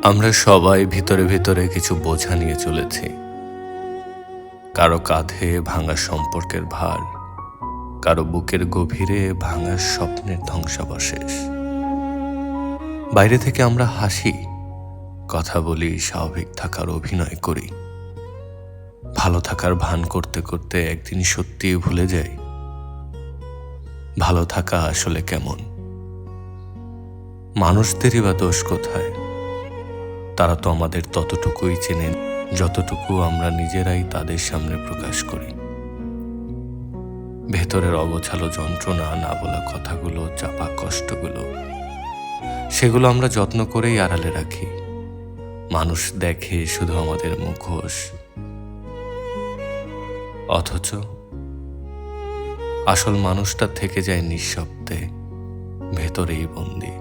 আমরা সবাই ভিতরে ভিতরে কিছু বোঝা নিয়ে চলেছি। কারো কাঁধে ভাঙা সম্পর্কের ভার, কারো বুকের গভীরে ভাঙা স্বপ্নের ধ্বংসাবশেষ। বাইরে থেকে আমরা হাসি, কথা বলি, স্বাভাবিক থাকার অভিনয় করি। ভালো থাকার ভান করতে করতে একদিন সত্যিই ভুলে যাই ভালো থাকা আসলে কেমন। মানুষদেরই বা দোষ কোথায়? তারা তো আমাদের ততটুকুই চেনেন যতটুকু আমরা নিজেরাই তাদের সামনে প্রকাশ করি। ভেতরের অগোছালো যন্ত্রণা, না বলা কথাগুলো, চাপা কষ্টগুলো, সেগুলো আমরা যত্ন করেই আড়ালে রাখি। মানুষ দেখে শুধু আমাদের মুখোশ, অথচ আসল মানুষটা থেকে যায় নিঃশব্দে, ভেতরেই বন্দী।